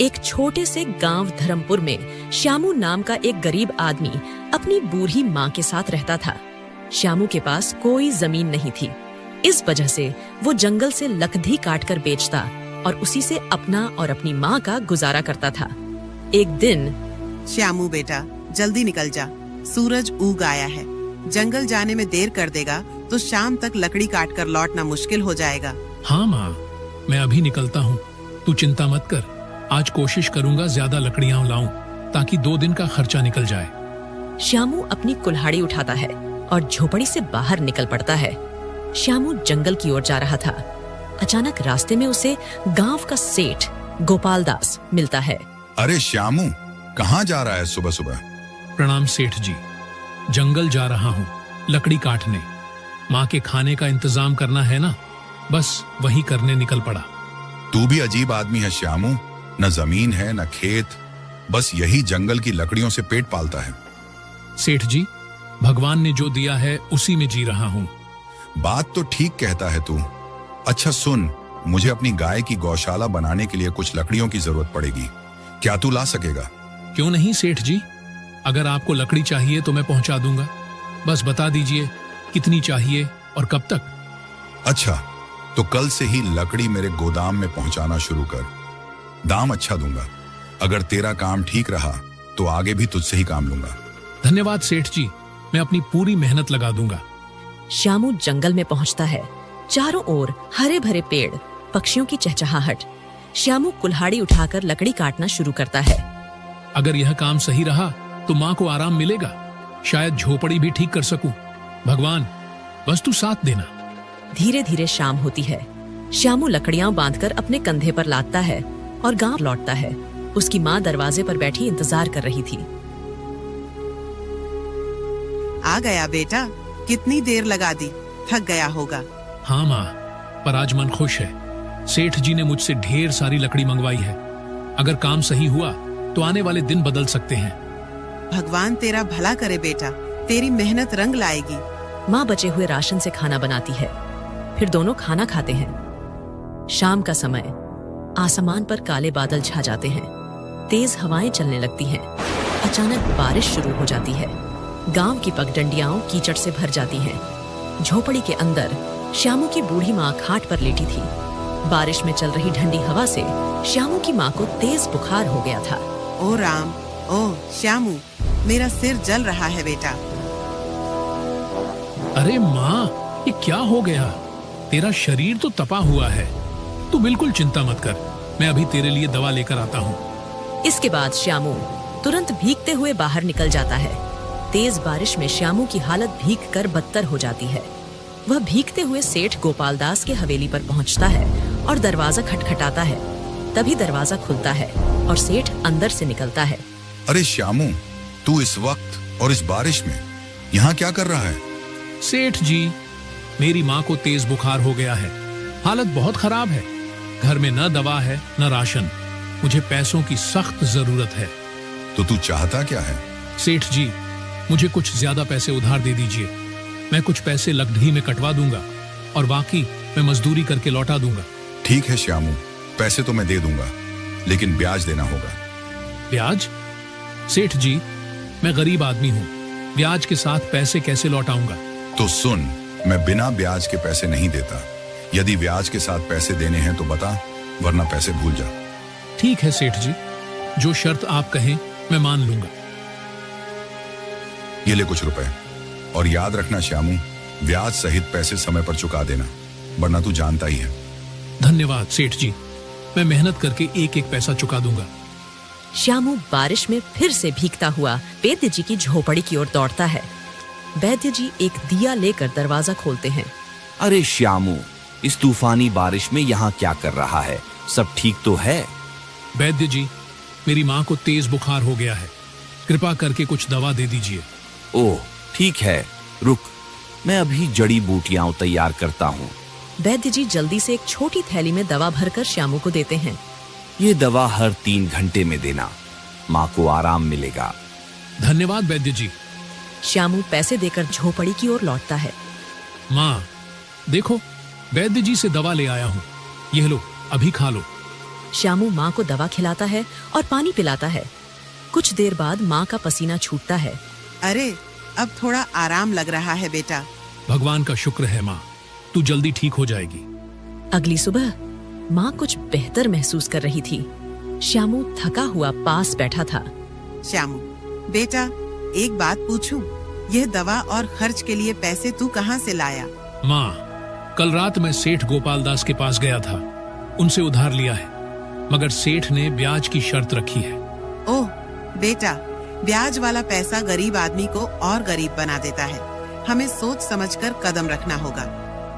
एक छोटे से गांव धर्मपुर में श्यामू नाम का एक गरीब आदमी अपनी बूढ़ी माँ के साथ रहता था। श्यामू के पास कोई जमीन नहीं थी। इस वजह से वो जंगल से लकड़ी काटकर बेचता और उसी से अपना और अपनी माँ का गुजारा करता था। एक दिन, श्यामू बेटा, जल्दी निकल जा, सूरज उग आया है। जंगल जाने में देर कर देगा तो शाम तक लकड़ी काट कर लौटना मुश्किल हो जाएगा। हाँ माँ, मैं अभी निकलता हूँ, तू चिंता मत कर। आज कोशिश करूंगा ज्यादा लकड़ियाँ लाऊं ताकि 2 दिन का खर्चा निकल जाए। श्यामू अपनी कुल्हाड़ी उठाता है और झोपड़ी से बाहर निकल पड़ता है। श्यामू जंगल की ओर जा रहा था। अचानक रास्ते में उसे गांव का सेठ गोपाल दास मिलता है। अरे श्यामू, कहाँ जा रहा है सुबह सुबह? प्रणाम सेठ जी, जंगल जा रहा हूँ लकड़ी काटने। माँ के खाने का इंतजाम करना है ना, बस वही करने निकल पड़ा। तू भी अजीब आदमी है श्यामू, न जमीन है न खेत, बस यही जंगल की लकड़ियों से पेट पालता है। सेठ जी, भगवान ने जो दिया है उसी में जी रहा हूँ। बात तो ठीक कहता है तू। अच्छा सुन, मुझे अपनी गाय की गौशाला बनाने के लिए कुछ लकड़ियों की जरूरत पड़ेगी, क्या तू ला सकेगा? क्यों नहीं सेठ जी, अगर आपको लकड़ी चाहिए तो मैं पहुंचा दूंगा। बस बता दीजिए कितनी चाहिए और कब तक। अच्छा, तो कल से ही लकड़ी मेरे गोदाम में पहुंचाना शुरू कर। दाम अच्छा दूंगा। अगर तेरा काम ठीक रहा तो आगे भी तुझसे ही काम लूंगा। धन्यवाद सेठ जी, मैं अपनी पूरी मेहनत लगा दूंगा। श्यामू जंगल में पहुंचता है। चारों ओर हरे भरे पेड़, पक्षियों की चहचहाहट। श्यामू कुल्हाड़ी उठाकर लकड़ी काटना शुरू करता है। अगर यह काम सही रहा तो माँ को आराम मिलेगा, शायद झोपड़ी भी ठीक कर सकूं। भगवान, बस तू साथ देना। धीरे धीरे शाम होती है। श्यामू लकड़ियां बांधकर अपने कंधे पर लादता है और गांव लौटता है। उसकी माँ दरवाजे पर बैठी इंतजार कर रही थी। आ गया बेटा, कितनी देर लगा दी, थक गया होगा। हाँ माँ, पर आज मन खुश है। सेठ जी ने मुझसे ढेर सारी लकड़ी मंगवाई है। अगर काम सही हुआ तो आने वाले दिन बदल सकते हैं। भगवान तेरा भला करे बेटा, तेरी मेहनत रंग लाएगी। माँ बचे हुए राशन से खाना बनाती है। फिर दोनों खाना खाते हैं। शाम का समय, आसमान पर काले बादल छा जाते हैं। तेज हवाएं चलने लगती हैं। अचानक बारिश शुरू हो जाती है। गांव की पगडंडियां कीचड़ से भर जाती हैं। झोपड़ी के अंदर श्यामू की बूढ़ी माँ खाट पर लेटी थी। बारिश में चल रही ठंडी हवा से श्यामू की माँ को तेज बुखार हो गया था। ओ राम, ओ श्यामू, मेरा सिर जल रहा है बेटा। अरे माँ, ये क्या हो गया? तेरा शरीर तो तपा हुआ है। तू बिल्कुल चिंता मत कर, मैं अभी तेरे लिए दवा लेकर आता हूँ। इसके बाद श्यामू तुरंत भीगते हुए बाहर निकल जाता है। तेज बारिश में श्यामू की हालत भीग कर बदतर हो जाती है। वह भीगते हुए सेठ गोपाल दास के हवेली पर पहुंचता है और दरवाजा खटखटाता है। तभी दरवाजा खुलता है और सेठ अंदर से निकलता है। अरे श्यामू, तू इस वक्त और इस बारिश में यहाँ क्या कर रहा है? सेठ जी, मेरी माँ को तेज बुखार हो गया है। हालत बहुत खराब है। घर में न दवा है न राशन। मुझे पैसों की सख्त जरूरत है। तो तू चाहता क्या है? सेठ जी, मुझे कुछ ज्यादा पैसे उधार दे दीजिए। मैं कुछ पैसे लकड़ी में कटवा दूंगा और बाकी मैं मजदूरी करके लौटा दूंगा। ठीक है श्यामू, पैसे तो मैं दे दूंगा, लेकिन ब्याज देना होगा। ब्याज? सेठ जी, मैं गरीब आदमी हूँ, ब्याज के साथ पैसे कैसे लौटाऊंगा? तो सुन, मैं बिना ब्याज के पैसे नहीं देता। यदि ब्याज के साथ पैसे देने हैं तो बता, वरना पैसे भूल जा। ठीक है सेठ जी, जो शर्त आप कहें मैं मान लूंगा। ये ले कुछ रुपए, और याद रखना श्यामू, ब्याज सहित पैसे समय पर चुका देना, वरना तू जानता ही है। धन्यवाद सेठ जी, मैं मेहनत करके एक एक पैसा चुका दूंगा। श्यामू बारिश में फिर से भीगता हुआ वैद्य जी की झोपड़ी की ओर दौड़ता है। वैद्य जी एक दिया लेकर दरवाजा खोलते हैं। अरे श्यामू, इस तूफानी बारिश में यहाँ क्या कर रहा है? सब ठीक तो है? वैद्य जी, मेरी माँ को तेज बुखार हो गया है, कृपा करके कुछ दवा दे दीजिए। ओह ठीक है, रुक, मैं अभी जड़ी बूटियां तैयार करता हूँ। वैद्य जी जल्दी से एक छोटी थैली में दवा भरकर श्यामू को देते हैं। ये दवा हर 3 घंटे में देना, माँ को आराम मिलेगा। धन्यवाद वैद्य जी। श्यामू पैसे देकर झोपड़ी की ओर लौटता है। माँ देखो, वैद्य जी से दवा ले आया हूँ, यह लो, अभी खा लो। श्यामू माँ को दवा खिलाता है और पानी पिलाता है। कुछ देर बाद माँ का पसीना छूटता है। अरे अब थोड़ा आराम लग रहा है बेटा। भगवान का शुक्र है माँ, तू जल्दी ठीक हो जाएगी। अगली सुबह माँ कुछ बेहतर महसूस कर रही थी। श्यामू थका हुआ पास बैठा था। श्यामू बेटा, एक बात पूछूं? यह दवा और खर्च के लिए पैसे तू कहाँ से लाया? माँ, कल रात मैं सेठ गोपाल दास के पास गया था, उनसे उधार लिया है, मगर सेठ ने ब्याज की शर्त रखी है। ओह बेटा, ब्याज वाला पैसा गरीब आदमी को और गरीब बना देता है। हमें सोच समझकर कदम रखना होगा।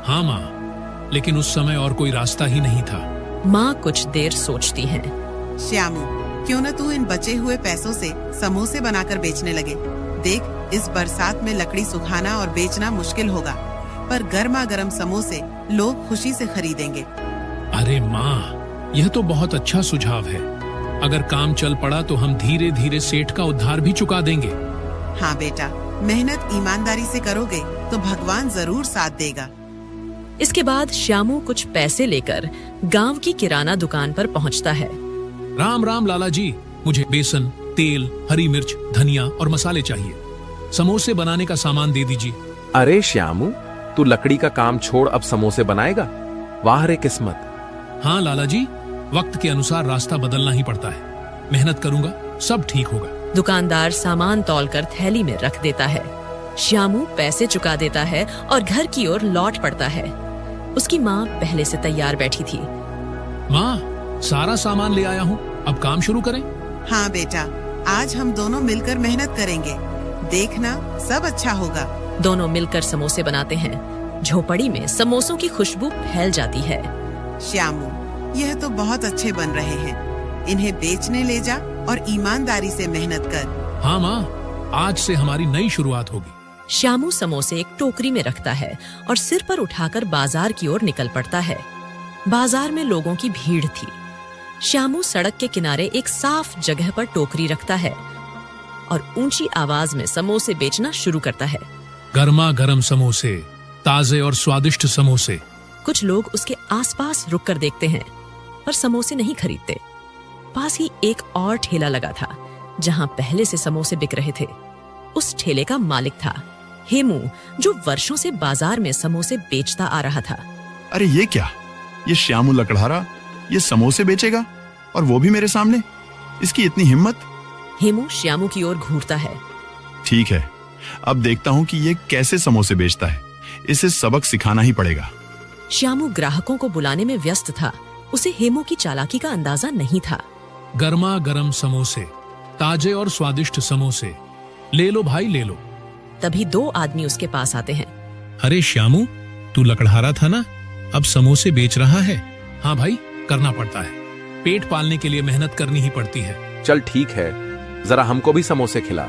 हाँ माँ, लेकिन उस समय और कोई रास्ता ही नहीं था। माँ कुछ देर सोचती है। श्यामू, क्यों न तू इन बचे हुए पैसों से समोसे बनाकर बेचने लगे। देख, इस बरसात में लकड़ी सुखाना और बेचना मुश्किल होगा, पर गर्मा गर्म समोसे लोग खुशी से खरीदेंगे। अरे माँ, यह तो बहुत अच्छा सुझाव है। अगर काम चल पड़ा तो हम धीरे धीरे सेठ का उधार भी चुका देंगे। हाँ बेटा, मेहनत ईमानदारी से करोगे तो भगवान जरूर साथ देगा। इसके बाद श्यामू कुछ पैसे लेकर गांव की किराना दुकान पर पहुंचता है। राम राम लाला जी, मुझे बेसन, तेल, हरी मिर्च, धनिया और मसाले चाहिए। समोसे बनाने का सामान दे दीजिए। अरे श्यामू, तू लकड़ी का काम छोड़ अब समोसे बनाएगा? वाह रे किस्मत। हाँ लाला जी, वक्त के अनुसार रास्ता बदलना ही पड़ता है। मेहनत करूंगा, सब ठीक होगा। दुकानदार सामान तौलकर थैली में रख देता है। श्यामू पैसे चुका देता है और घर की ओर लौट पड़ता है। उसकी माँ पहले से तैयार बैठी थी। माँ, सारा सामान ले आया हूँ, अब काम शुरू करें। हाँ बेटा, आज हम दोनों मिलकर मेहनत करेंगे। देखना, सब अच्छा होगा। दोनों मिलकर समोसे बनाते हैं। झोपड़ी में समोसों की खुशबू फैल जाती है। श्यामू, यह तो बहुत अच्छे बन रहे हैं। इन्हें बेचने ले जा और ईमानदारी से मेहनत कर। हाँ माँ, आज से हमारी नई शुरुआत होगी। श्यामू समोसे एक टोकरी में रखता है और सिर पर उठाकर बाजार की ओर निकल पड़ता है। बाजार में लोगों की भीड़ थी। श्यामू सड़क के किनारे एक साफ जगह पर टोकरी रखता है और ऊंची आवाज में समोसे बेचना शुरू करता है। गर्मा गर्म समोसे, ताजे और स्वादिष्ट समोसे। कुछ लोग उसके आसपास रुककर देखते हैं पर समोसे नहीं खरीदते। पास ही एक और ठेला लगा था जहां पहले से समोसे बिक रहे थे। उस ठेले का मालिक था हेमू, जो वर्षों से बाजार में समोसे बेचता आ रहा था। अरे ये क्या? ये श्यामू लकड़हारा ये समोसे बेचेगा, और वो भी मेरे सामने? इसकी इतनी हिम्मत! हेमू श्यामू की ओर घूरता है। ठीक है, अब देखता हूँ कि ये कैसे समोसे बेचता है। इसे सबक सिखाना ही पड़ेगा। श्यामू ग्राहकों को बुलाने में व्यस्त था। उसे हेमू की चालाकी का अंदाजा नहीं था। गर्मा गर्म समोसे, ताजे और स्वादिष्ट समोसे, ले लो भाई ले लो। तभी दो आदमी उसके पास आते हैं। अरे श्यामू, तू लकड़हारा था ना, अब समोसे बेच रहा है? हाँ भाई, करना पड़ता है। पेट पालने के लिए मेहनत करनी ही पड़ती है। चल ठीक है, जरा हमको भी समोसे खिला,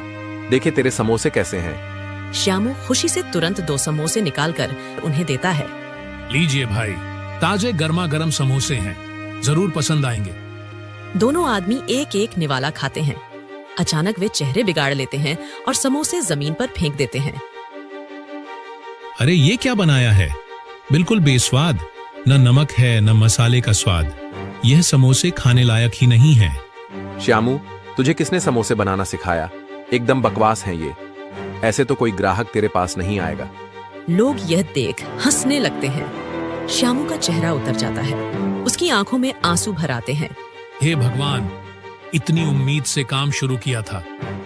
देखे तेरे समोसे कैसे हैं। श्यामू खुशी से तुरंत 2 समोसे निकालकर उन्हें देता है। लीजिए भाई, ताजे गर्मा गर्म समोसे हैं, जरूर पसंद आएंगे। दोनों आदमी एक एक निवाला खाते हैं। अचानक वे चेहरे बिगाड़ लेते हैं और समोसे जमीन पर फेंक देते हैं। अरे ये क्या बनाया है? बिल्कुल बेस्वाद, न नमक है न मसाले का स्वाद। यह समोसे खाने लायक ही नहीं है। श्यामू, तुझे किसने समोसे बनाना सिखाया? एकदम बकवास है ये। ऐसे तो कोई ग्राहक तेरे पास नहीं आएगा। लोग यह देख हंसने लगते हैं। श्यामू का चेहरा उतर जाता है। उसकी आंखों में आंसू भर आते हैं। हे भगवान, इतनी उम्मीद से काम शुरू किया था,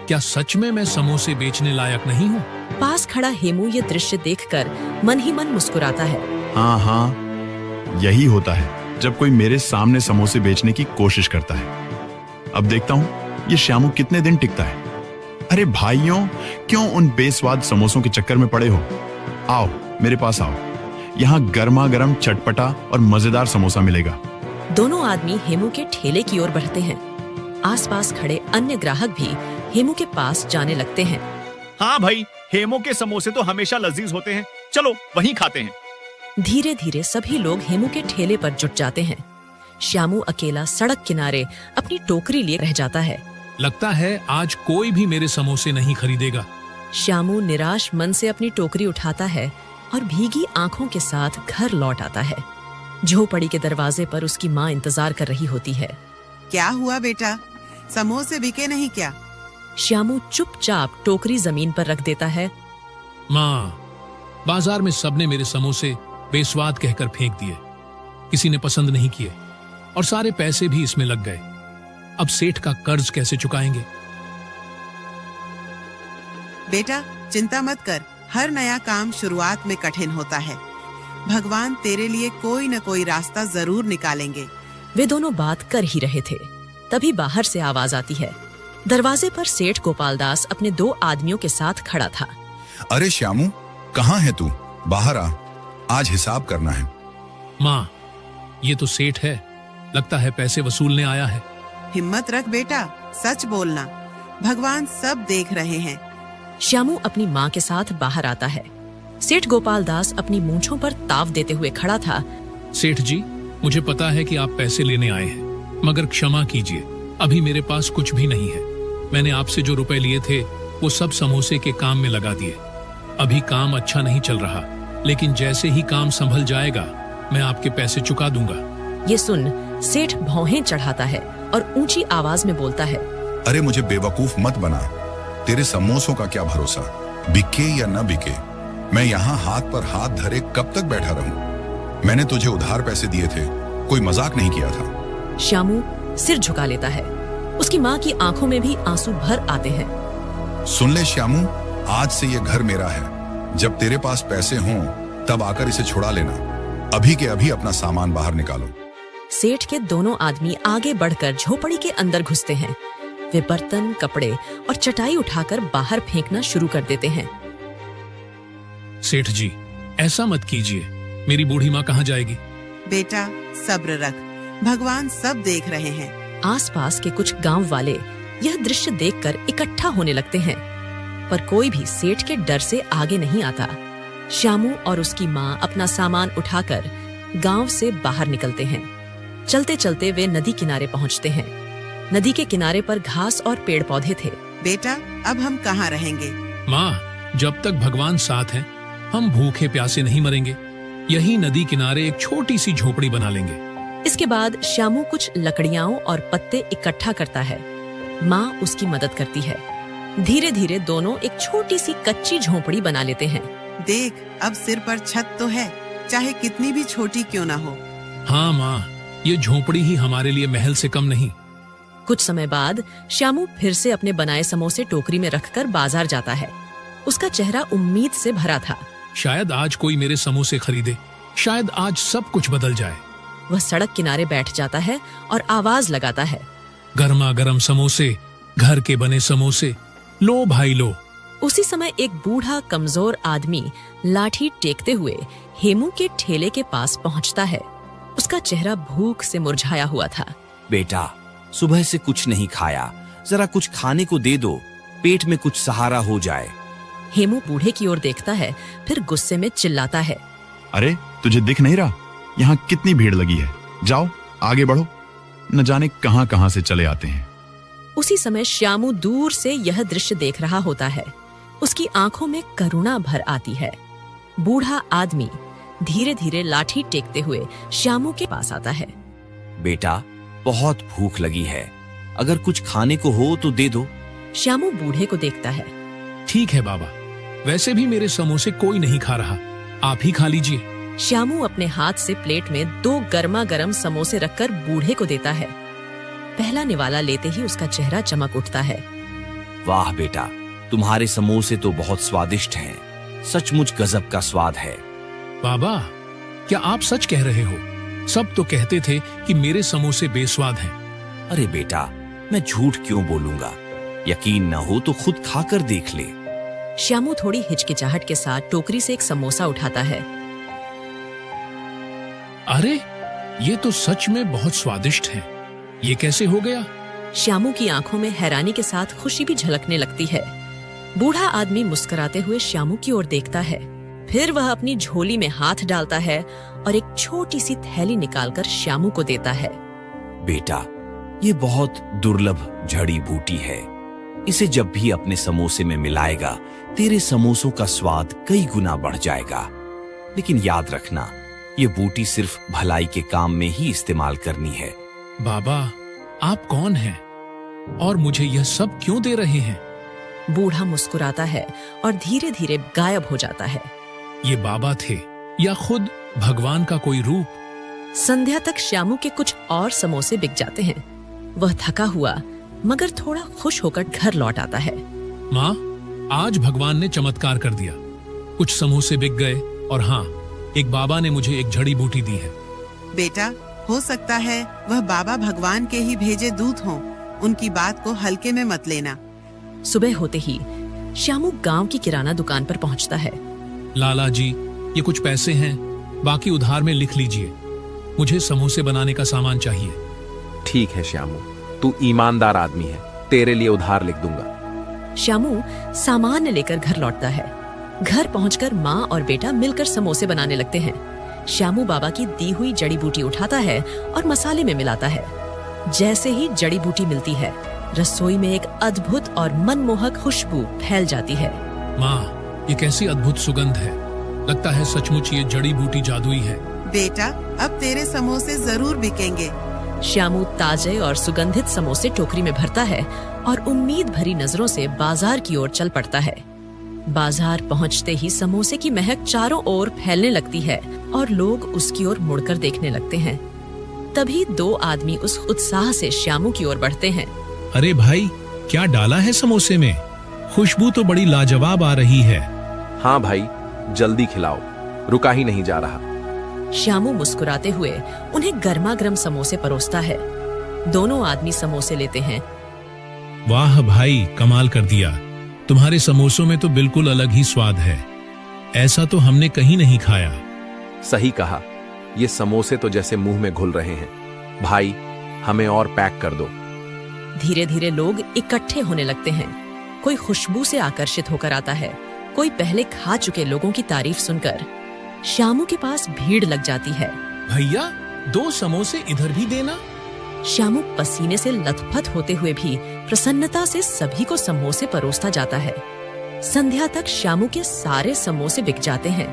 क्या सच में मैं समोसे बेचने लायक नहीं हूँ? पास खड़ा हेमू ये दृश्य देखकर मन ही मन मुस्कुराता है। हाँ हाँ, यही होता है जब कोई मेरे सामने समोसे बेचने की कोशिश करता है। अब देखता हूँ ये श्यामू कितने दिन टिकता है। अरे भाइयों, क्यों उन बेस्वाद समोसों के चक्कर में पड़े हो? आओ मेरे पास आओ, यहाँ गर्मा गर्म चटपटा और मजेदार समोसा मिलेगा। दोनों आदमी हेमू के ठेले की ओर बढ़ते हैं। आसपास खड़े अन्य ग्राहक भी हेमू के पास जाने लगते हैं। हाँ भाई, हेमू के समोसे तो हमेशा लजीज होते हैं, चलो वहीं खाते हैं। धीरे धीरे सभी लोग हेमू के ठेले पर जुट जाते हैं। श्यामू अकेला सड़क किनारे अपनी टोकरी लिए रह जाता है। लगता है आज कोई भी मेरे समोसे नहीं खरीदेगा। श्यामू निराश मन से अपनी टोकरी उठाता है और भीगी आंखों के साथ घर लौट आता है। झोपड़ी के दरवाजे पर उसकी माँ इंतजार कर रही होती है। क्या हुआ बेटा, समोसे बिके नहीं क्या? श्यामू चुपचाप टोकरी जमीन पर रख देता है। माँ, बाजार में सबने मेरे समोसे बेस्वाद कहकर फेंक दिए, किसी ने पसंद नहीं किए और सारे पैसे भी इसमें लग गए। अब सेठ का कर्ज कैसे चुकाएंगे? बेटा चिंता मत कर, हर नया काम शुरुआत में कठिन होता है। भगवान तेरे लिए कोई न कोई रास्ता जरूर निकालेंगे। वे दोनों बात कर ही रहे थे, तभी बाहर से आवाज आती है। दरवाजे पर सेठ गोपाल दास अपने 2 आदमियों के साथ खड़ा था। अरे श्यामू, कहाँ है तू? बाहर आ, आज हिसाब करना है। माँ, ये तो सेठ है, लगता है पैसे वसूलने आया है। हिम्मत रख बेटा, सच बोलना, भगवान सब देख रहे हैं। श्यामू अपनी माँ के साथ बाहर आता है। सेठ गोपाल दास अपनी मूंछों पर ताव देते हुए खड़ा था। सेठ जी, मुझे पता है कि आप पैसे लेने आए हैं, मगर क्षमा कीजिए, अभी मेरे पास कुछ भी नहीं है। मैंने आपसे जो रुपए लिए थे वो सब समोसे के काम में लगा दिए। अभी काम अच्छा नहीं चल रहा, लेकिन जैसे ही काम संभल जाएगा मैं आपके पैसे चुका दूंगा। ये सुन सेठ भौहें चढ़ाता है और ऊंची आवाज में बोलता है। अरे मुझे बेवकूफ मत बना, तेरे समोसों का क्या भरोसा, बिके या न बिके। मैं यहाँ हाथ पर हाथ धरे कब तक बैठा रहूं? मैंने तुझे उधार पैसे दिए थे, कोई मजाक नहीं किया था। श्यामू सिर झुका लेता है। उसकी माँ की आंखों में भी आंसू भर आते हैं। सुन ले श्यामू, आज से ये घर मेरा है। जब तेरे पास पैसे हों तब आकर इसे छुड़ा लेना। अभी के अभी अपना सामान बाहर निकालो। सेठ के दोनों आदमी आगे बढ़कर झोपड़ी के अंदर घुसते हैं। वे बर्तन, कपड़े और चटाई उठाकर बाहर फेंकना शुरू कर देते हैं। सेठ जी, ऐसा मत कीजिए, मेरी बूढ़ी माँ कहाँ जाएगी? बेटा सब्र रख, भगवान सब देख रहे हैं। आसपास के कुछ गांव वाले यह दृश्य देखकर इकट्ठा होने लगते हैं, पर कोई भी सेठ के डर से आगे नहीं आता। श्यामू और उसकी माँ अपना सामान उठाकर गांव से बाहर निकलते हैं। चलते चलते वे नदी किनारे पहुंचते हैं। नदी के किनारे पर घास और पेड़ पौधे थे। बेटा अब हम कहाँ रहेंगे? माँ, जब तक भगवान साथ हैं, हम भूखे प्यासे नहीं मरेंगे। यही नदी किनारे एक छोटी सी झोपड़ी बना लेंगे। इसके बाद श्यामू कुछ लकड़ियां और पत्ते इकट्ठा करता है। माँ उसकी मदद करती है। धीरे धीरे दोनों एक छोटी सी कच्ची झोपड़ी बना लेते हैं। देख, अब सिर पर छत तो है, चाहे कितनी भी छोटी क्यों ना हो। हाँ माँ, ये झोपड़ी ही हमारे लिए महल से कम नहीं। कुछ समय बाद श्यामू फिर से अपने बनाए समोसे टोकरी में रखकर बाजार जाता है। उसका चेहरा उम्मीद से भरा था। शायद आज कोई मेरे समोसे खरीदे, शायद आज सब कुछ बदल जाए। वह सड़क किनारे बैठ जाता है और आवाज लगाता है। गर्मा गर्म समोसे, घर के बने समोसे, लो भाई लो। उसी समय एक बूढ़ा कमजोर आदमी लाठी टेकते हुए हेमू के ठेले के पास पहुंचता है। उसका चेहरा भूख से मुरझाया हुआ था। बेटा, सुबह से कुछ नहीं खाया, जरा कुछ खाने को दे दो, पेट में कुछ सहारा हो जाए। हेमू बूढ़े की ओर देखता है, फिर गुस्से में चिल्लाता है। अरे तुझे दिख नहीं रहा यहाँ कितनी भीड़ लगी है? जाओ आगे बढ़ो, न जाने कहां कहां से चले आते हैं। उसी समय श्यामू दूर से यह दृश्य देख रहा होता है। उसकी आंखों में करुणा भर आती है। बूढ़ा आदमी धीरे धीरे लाठी टेकते हुए श्यामू के पास आता है। बेटा, बहुत भूख लगी है, अगर कुछ खाने को हो तो दे दो। श्यामू बूढ़े को देखता है। ठीक है बाबा, वैसे भी मेरे समोसे कोई नहीं खा रहा, आप ही खा लीजिए। श्यामू अपने हाथ से प्लेट में 2 गर्मा गर्म समोसे रखकर बूढ़े को देता है। पहला निवाला लेते ही उसका चेहरा चमक उठता है। वाह बेटा, तुम्हारे समोसे तो बहुत स्वादिष्ट हैं, सचमुच गजब का स्वाद है। बाबा, क्या आप सच कह रहे हो? सब तो कहते थे कि मेरे समोसे बेस्वाद हैं। अरे बेटा, मैं झूठ क्यों बोलूंगा? यकीन न हो तो खुद खाकर देख ले। श्यामू थोड़ी हिचकिचाहट के साथ टोकरी से एक समोसा उठाता है। अरे, ये तो सच में बहुत स्वादिष्ट है। ये कैसे हो गया? श्यामू की आंखों में हैरानी के साथ खुशी भी झलकने लगती है। बूढ़ा आदमी मुस्कुराते हुए श्यामू की ओर देखता है। फिर वह अपनी झोली में हाथ डालता है और एक छोटी सी थैली निकालकर श्यामू को देता है। बेटा, ये बहुत दुर्लभ जड़ी बूटी है। इसे जब भी अपने समोसे में मिलाएगा, तेरे समोसों का स्वाद कई गुना बढ़ जाएगा। लेकिन याद रखना, ये बूटी सिर्फ भलाई के काम में ही इस्तेमाल करनी है। बाबा, आप कौन हैं और मुझे यह सब क्यों दे रहे हैं? बूढ़ा मुस्कुराता है और धीरे धीरे गायब हो जाता है। ये बाबा थे या खुद भगवान का कोई रूप? संध्या तक श्यामू के कुछ और समोसे बिक जाते हैं। वह थका हुआ मगर थोड़ा खुश होकर घर लौट आता है। माँ, आज भगवान ने चमत्कार कर दिया। कुछ समोसे बिक गए और हाँ, एक बाबा ने मुझे एक जड़ी बूटी दी है। बेटा, हो सकता है वह बाबा भगवान के ही भेजे दूत हों। उनकी बात को हल्के में मत लेना। सुबह होते ही श्यामू गांव की किराना दुकान पर पहुंचता है। लाला जी, ये कुछ पैसे हैं, बाकी उधार में लिख लीजिए। मुझे समोसे बनाने का सामान चाहिए। ठीक है श्यामू, तू ईमानदार आदमी है, तेरे लिए उधार लिख दूंगा। श्यामू सामान लेकर घर लौटता है। घर पहुंचकर माँ और बेटा मिलकर समोसे बनाने लगते हैं। श्यामू बाबा की दी हुई जड़ी बूटी उठाता है और मसाले में मिलाता है। जैसे ही जड़ी बूटी मिलती है, रसोई में एक अद्भुत और मनमोहक खुशबू फैल जाती है। माँ, ये कैसी अद्भुत सुगंध है। लगता है सचमुच ये जड़ी बूटी जादुई है। बेटा, अब तेरे समोसे जरूर बिकेंगे। श्यामू ताजे और सुगंधित समोसे टोकरी में भरता है और उम्मीद भरी नजरों से बाजार की ओर चल पड़ता है। बाजार पहुंचते ही समोसे की महक चारों ओर फैलने लगती है और लोग उसकी ओर मुड़कर देखने लगते हैं। तभी दो आदमी उस उत्साह से श्यामू की ओर बढ़ते हैं। अरे भाई, क्या डाला है समोसे में? खुशबू तो बड़ी लाजवाब आ रही है। हाँ भाई, जल्दी खिलाओ, रुका ही नहीं जा रहा। श्यामू मुस्कुराते हुए उन्हें गर्मा गर्म समोसे परोसता है। दोनों आदमी समोसे लेते हैं। वाह भाई, कमाल कर दिया। तुम्हारे समोसों में तो बिल्कुल अलग ही स्वाद है। ऐसा तो हमने कहीं नहीं खाया। सही कहा, ये समोसे तो जैसे मुंह में घुल रहे हैं। भाई, हमें और पैक कर दो। धीरे धीरे लोग इकट्ठे होने लगते हैं। कोई खुशबू से आकर्षित होकर आता है, कोई पहले खा चुके लोगों की तारीफ सुनकर। श्यामू के पास भीड़ लग जाती है। भैया, 2 समोसे इधर भी देना। श्यामू पसीने से लथपथ होते हुए भी प्रसन्नता से सभी को समोसे परोसता जाता है। संध्या तक श्यामू के सारे समोसे बिक जाते हैं।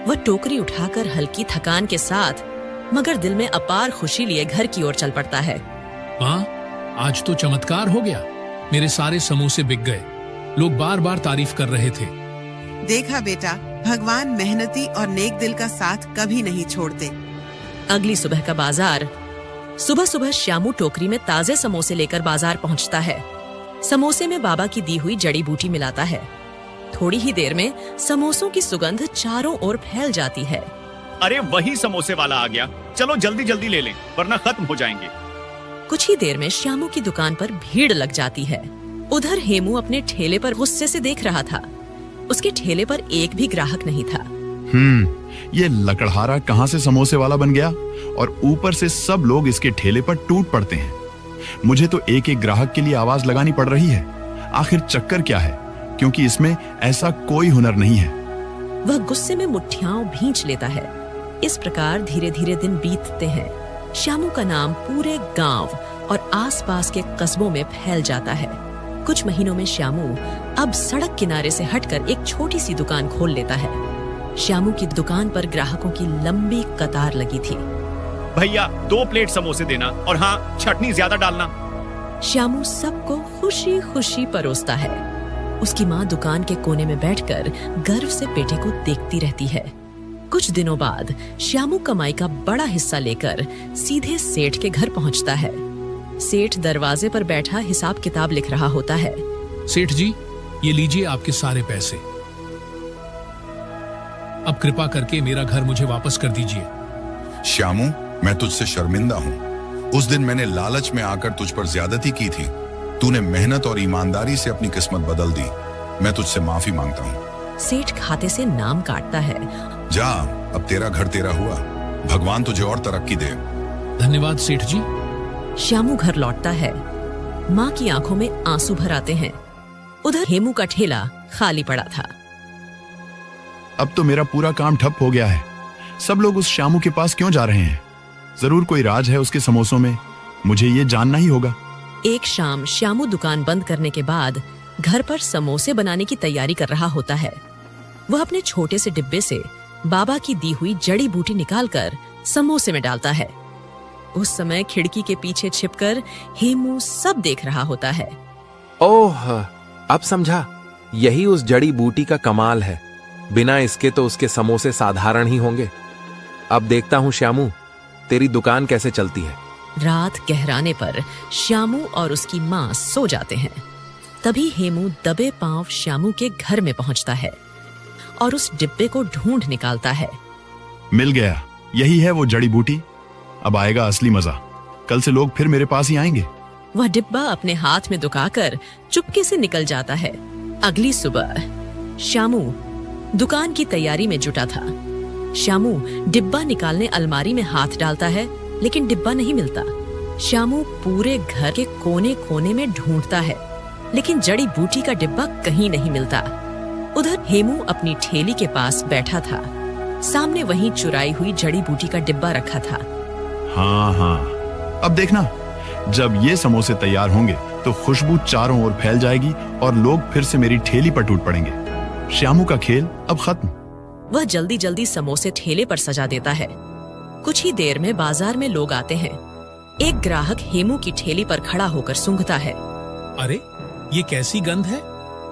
वह टोकरी उठाकर हल्की थकान के साथ मगर दिल में अपार खुशी लिए घर की ओर चल पड़ता है। माँ, आज तो चमत्कार हो गया। मेरे सारे समोसे बिक गए। लोग बार बार तारीफ कर रहे थे। देखा बेटा, भगवान मेहनती और नेक दिल का साथ कभी नहीं छोड़ते। अगली सुबह का बाजार। सुबह सुबह श्यामू टोकरी में ताजे समोसे लेकर बाजार पहुंचता है। समोसे में बाबा की दी हुई जड़ी बूटी मिलाता है। थोड़ी ही देर में समोसों की सुगंध चारों ओर फैल जाती है। अरे वही समोसे वाला आ गया, चलो जल्दी जल्दी ले लें वरना खत्म हो जाएंगे। कुछ ही देर में श्यामू की दुकान पर भीड़ लग जाती है। उधर हेमू अपने ठेले पर गुस्से से देख रहा था। उसके ठेले पर एक भी ग्राहक नहीं था। ये लकड़हारा कहाँ से समोसे वाला बन गया और ऊपर से सब लोग इसके ठेले पर टूट पड़ते हैं। मुझे तो एक एक ग्राहक के लिए आवाज लगानी पड़ रही है। आखिर चक्कर क्या है, क्योंकि इसमें ऐसा कोई हुनर नहीं है। वह गुस्से में मुट्ठियां भींच लेता है। इस प्रकार धीरे धीरे दिन बीतते हैं। श्यामू का नाम पूरे गांव और आसपास के कस्बों में फैल जाता है। कुछ महीनों में श्यामू अब सड़क किनारे से हटकर एक छोटी सी दुकान खोल लेता है। श्यामू की दुकान पर ग्राहकों की लंबी कतार लगी थी। भैया 2 प्लेट समोसे देना और हाँ, चटनी ज्यादा डालना। श्यामू सबको खुशी खुशी परोसता है। उसकी माँ दुकान के कोने में बैठकर गर्व से बेटे को देखती रहती है। कुछ दिनों बाद श्यामू कमाई का बड़ा हिस्सा लेकर सीधे सेठ के घर पहुंचता है। सेठ दरवाजे पर बैठा हिसाब किताब लिख रहा होता है। सेठ जी, ये लीजिए आपके सारे पैसे। अब कृपा करके मेरा घर मुझे वापस कर दीजिए। श्यामू, मैं तुझसे शर्मिंदा हूँ। उस दिन मैंने लालच में आकर तुझ पर ज्यादती की थी। तूने मेहनत और ईमानदारी से अपनी किस्मत बदल दी। मैं तुझसे माफी मांगता हूँ। सेठ खाते से नाम काटता है। जा, अब तेरा घर तेरा हुआ। भगवान तुझे और तरक्की दे। धन्यवाद सेठ जी। श्यामू घर लौटता है। माँ की आंखों में आंसू भर आते हैं। उधर हेमू का ठेला खाली पड़ा था। अब तो मेरा पूरा काम ठप हो गया है। सब लोग उस श्यामू के पास क्यों जा रहे हैं? जरूर कोई राज है उसके समोसों में। मुझे ये जानना ही होगा। एक शाम श्यामू दुकान बंद करने के बाद घर पर समोसे बनाने की तैयारी कर रहा होता है। वह अपने छोटे से डिब्बे से बाबा की दी हुई जड़ी बूटी निकालकर समोसे में डालता है। उस समय खिड़की के पीछे छिपकर हेमू सब देख रहा होता है। ओह, अब समझा, यही उस जड़ी बूटी का कमाल है। बिना इसके तो उसके समोसे साधारण ही होंगे। अब देखता हूं श्यामू, तेरी दुकान कैसे चलती है। रात गहराने पर श्यामू और उसकी माँ सो जाते हैं। तभी हेमू दबे पांव श्यामू के घर में पहुंचता है और उस डिब्बे को ढूंढ निकालता है। मिल गया, यही है वो जड़ी बूटी। अब आएगा असली मजा। कल से लोग फिर मेरे पास ही आएंगे। वह डिब्बा अपने हाथ में दुकाकर चुपके से निकल जाता है। अगली सुबह श्यामू दुकान की तैयारी में जुटा था। श्यामू डिब्बा निकालने अलमारी में हाथ डालता है, लेकिन डिब्बा नहीं मिलता। श्यामू पूरे घर के कोने कोने में ढूंढता है, लेकिन जड़ी बूटी का डिब्बा कहीं नहीं मिलता। उधर हेमू अपनी ठेली के पास बैठा था। सामने वहीं चुराई हुई जड़ी बूटी का डिब्बा रखा था। हाँ, अब देखना, जब ये समोसे तैयार होंगे तो खुशबू चारों ओर फैल जाएगी और लोग फिर से मेरी ठेली पर टूट पड़ेंगे। श्यामू का खेल अब खत्म। वह जल्दी जल्दी समोसे ठेले पर सजा देता है। कुछ ही देर में बाजार में लोग आते हैं। एक ग्राहक हेमू की ठेली पर खड़ा होकर सूंघता है। अरे, ये कैसी गंध है?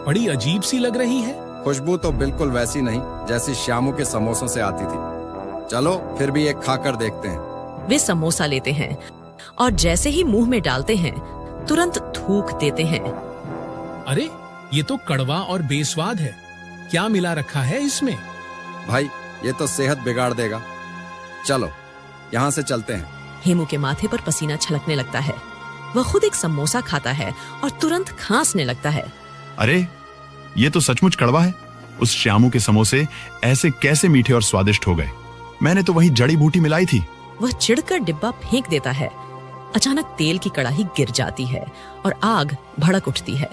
बड़ी अजीब सी लग रही है। खुशबू तो बिल्कुल वैसी नहीं जैसी श्यामू के समोसों से आती थी। चलो फिर भी एक खाकर देखते हैं। वे समोसा लेते हैं और जैसे ही मुंह में डालते हैं तुरंत थूक देते हैं। अरे, ये तो कड़वा और बेस्वाद है। क्या मिला रखा है इसमें? भाई, ये तो सेहत बिगाड़ देगा। चलो यहाँ से चलते हैं। हेमू के माथे पर पसीना छलकने लगता है। वह खुद एक समोसा खाता है और तुरंत खांसने लगता है। अरे, ये तो सचमुच कड़वा है। उस श्यामू के समोसे ऐसे कैसे मीठे और स्वादिष्ट हो गए? मैंने तो वही जड़ी बूटी मिलाई थी। वह चिढ़कर डिब्बा फेंक देता है। अचानक तेल की कड़ाही गिर जाती है और आग भड़क उठती है।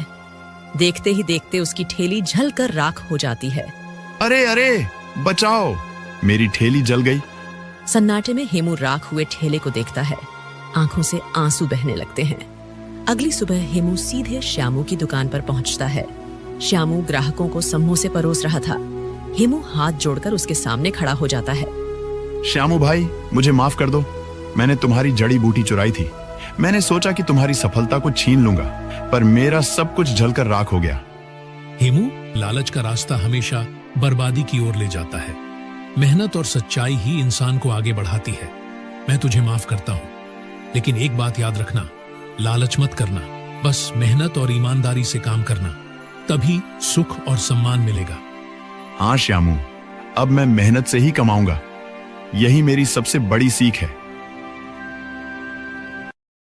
देखते ही देखते उसकी ठेली जलकर राख हो जाती है। अरे अरे, बचाओ, मेरी ठेली जल गई। सन्नाटे में हेमू राख हुए ठेले को देखता है। आंखों से आंसू बहने लगते हैं। अगली सुबह हेमू सीधे श्यामू की दुकान पर पहुंचता है। श्यामू ग्राहकों को समोसे परोस रहा था। हेमू हाथ जोड़कर उसके सामने खड़ा हो जाता है। श्यामू भाई, मुझे माफ कर दो। मैंने तुम्हारी जड़ी बूटी चुराई थी। मैंने सोचा कि तुम्हारी सफलता को छीन लूंगा, पर मेरा सब कुछ जलकर राख हो गया। हेमू, लालच का रास्ता हमेशा बर्बादी की ओर ले जाता है। मेहनत और सच्चाई ही इंसान को आगे बढ़ाती है। मैं तुझे माफ करता हूँ, लेकिन एक बात याद रखना, लालच मत करना। बस मेहनत और ईमानदारी से काम करना, तभी सुख और सम्मान मिलेगा। हाँ श्यामू, अब मैं मेहनत से ही कमाऊंगा। यही मेरी सबसे बड़ी सीख है।